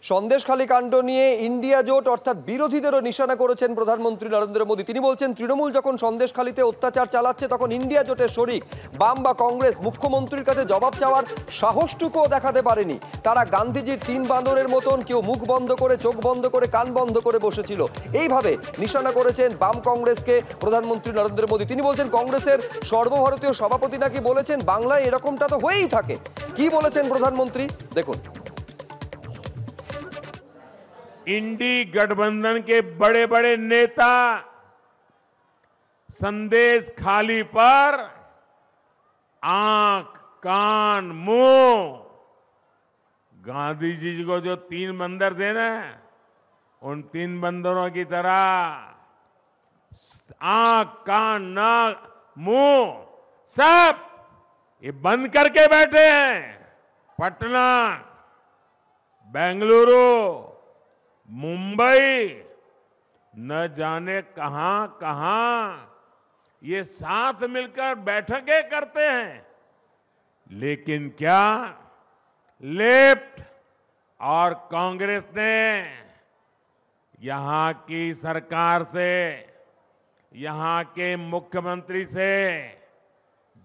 সন্দেশখালী কাণ্ড নিয়ে ইন্ডিয়া জোট অর্থাৎ বিরোধীদেরও নিশানা করেছেন প্রধানমন্ত্রী নরেন্দ্র মোদী। তিনি বলছেন, তৃণমূল যখন সন্দেশখালীতে অত্যাচার চালাচ্ছে তখন ইন্ডিয়া জোটের শরিক বাম বা কংগ্রেস মুখ্যমন্ত্রীর কাছে জবাব চাওয়ার সাহসটুকুও দেখাতে পারেনি। তারা গান্ধীজির ৩ বাঁদরের মতন কেউ মুখ বন্ধ করে, চোখ বন্ধ করে, কান বন্ধ করে বসেছিল। এইভাবে নিশানা করেছেন বাম কংগ্রেসকে প্রধানমন্ত্রী নরেন্দ্র মোদী। তিনি বলছেন, কংগ্রেসের সর্বভারতীয় সভাপতি নাকি বলেছেন বাংলায় এরকমটা তো হয়েই থাকে। কি বলেছেন प्रधानमंत्री देखो। इंडी गठबंधन के बड़े बड़े नेता संदेश खाली पर आंख कान मुंह, गांधी जी को जो 3 बंदर थे ना, उन 3 बंदरों की तरह आंख कान नाक मुंह सब ये बंद करके बैठे हैं। पटना, बेंगलुरु, मुंबई, न जाने कहां कहां ये साथ मिलकर बैठकें करते हैं, लेकिन क्या लेफ्ट और कांग्रेस ने यहां की सरकार से, यहां के मुख्यमंत्री से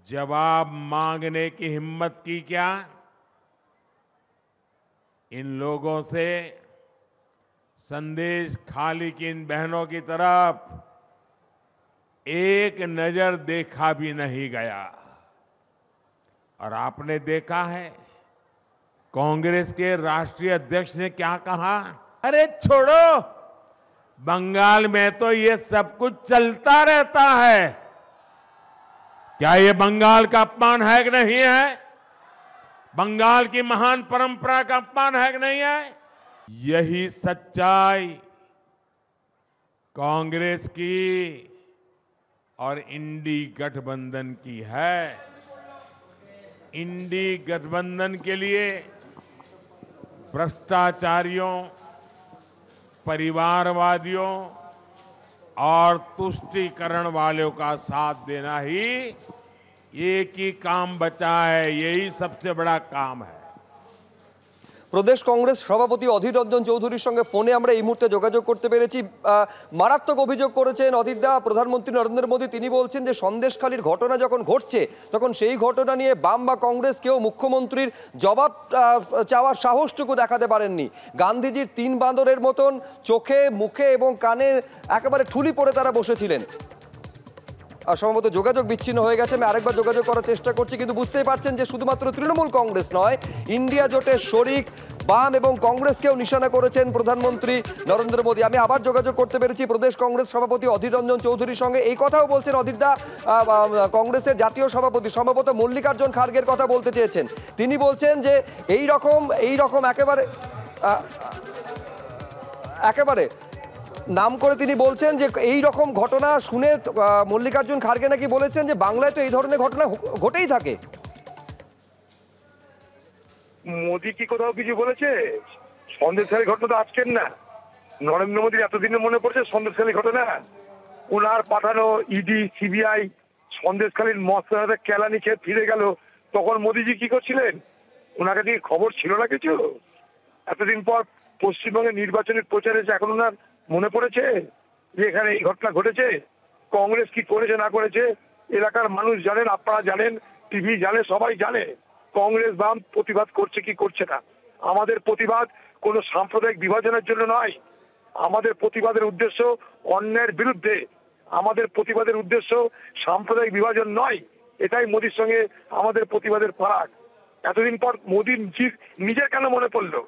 जवाब मांगने की हिम्मत की क्या? इन लोगों से संदेश खाली की इन बहनों की तरफ एक नजर देखा भी नहीं गया। और आपने देखा है कांग्रेस के राष्ट्रीय अध्यक्ष ने क्या कहा? अरे छोड़ो, बंगाल में तो ये सब कुछ चलता रहता है। क्या ये बंगाल का अपमान है कि नहीं है? बंगाल की महान परंपरा का अपमान है कि नहीं है? यही सच्चाई कांग्रेस की और इंडी गठबंधन की है। इंडी गठबंधन के लिए भ्रष्टाचारियों, परिवारवादियों और तुष्टीकरण वालों का साथ देना ही एक ही काम बचा है। यही सबसे बड़ा काम है। प्रदेश कांग्रेस सभापति अधीर रंजन चौधुरीर संगे फोने आमरा এই মুহূর্তে যোগাযোগ করতে পেরেছি। মারাত্মক অভিযোগ করেছেন অধীরদা প্রধানমন্ত্রী নরেন্দ্র মোদী। তিনি বলছেন যে সন্দেশখালীর ঘটনা যখন ঘটছে তখন সেই ঘটনা নিয়ে বাম বা কংগ্রেস কেউ মুখ্যমন্ত্রীর জবাব চাওয়ার সাহসটুকু দেখাতে পারেননি। গান্ধীজির 3 বাঁদরের মতন চোখে মুখে এবং কানে একেবারে ঠুলি পড়ে তারা বসেছিলেন। সম্ভবত যোগাযোগ বিচ্ছিন্ন হয়ে গেছে। আমি আরেকবার যোগাযোগ করার চেষ্টা করছি, কিন্তু বুঝতেই পারছেন যে শুধুমাত্র তৃণমূল কংগ্রেস নয়, ইন্ডিয়া জোটের শরিক বাম এবং কংগ্রেসকেও নিশানা করেছেন প্রধানমন্ত্রী নরেন্দ্র মোদী। আমি আবার যোগাযোগ করতে পেরেছি প্রদেশ কংগ্রেস সভাপতি অধীর রঞ্জন চৌধুরীর সঙ্গে। এই কথাও বলছেন অধীরদা, কংগ্রেসের জাতীয় সভাপতি সম্ভবত মল্লিকার্জুন খার্গের কথা বলতে চেয়েছেন। তিনি বলছেন যে এই রকম একেবারে নাম করে তিনি বলছেন যে এই রকম ঘটনা শুনে মল্লিকার্জুন খার্গে নাকি বলেছেন যে বাংলায় তো এই ধরনের ঘটনা ঘটেই থাকে। মোদী কি কোথাও কিছু বলেছে? সন্দেশখালী ঘটনা তো আজকের না। নরেন্দ্র মোদীর এতদিনে মনে পড়ছে সন্দেশখালী ঘটনা? ওনার পাঠানো ইডি সিবিআই সন্দেশখালীর মস্তাতে কেলানি খেয়ে ফিরে গেল, তখন মোদীজি কি করছিলেন? ওনার কাছে খবর ছিল না কিছু? এতদিন পর পশ্চিমবঙ্গের নির্বাচনের প্রচারে এখন ওনার মনে পড়েছে যে এখানে এই ঘটনা ঘটেছে? কংগ্রেস কি করেছে না করেছে এলাকার মানুষ জানেন, আপনারা জানেন, টিভি জানে, সবাই জানে কংগ্রেস বাম প্রতিবাদ করছে কি করছে না। আমাদের প্রতিবাদ কোনো সাম্প্রদায়িক বিভাজনের জন্য নয়। আমাদের প্রতিবাদের উদ্দেশ্য অন্যায়ের বিরুদ্ধে। আমাদের প্রতিবাদের উদ্দেশ্য সাম্প্রদায়িক বিভাজন নয়। এটাই মোদীর সঙ্গে আমাদের প্রতিবাদের ফারাক। এতদিন পর মোদী নিজের কেন মনে পড়লো?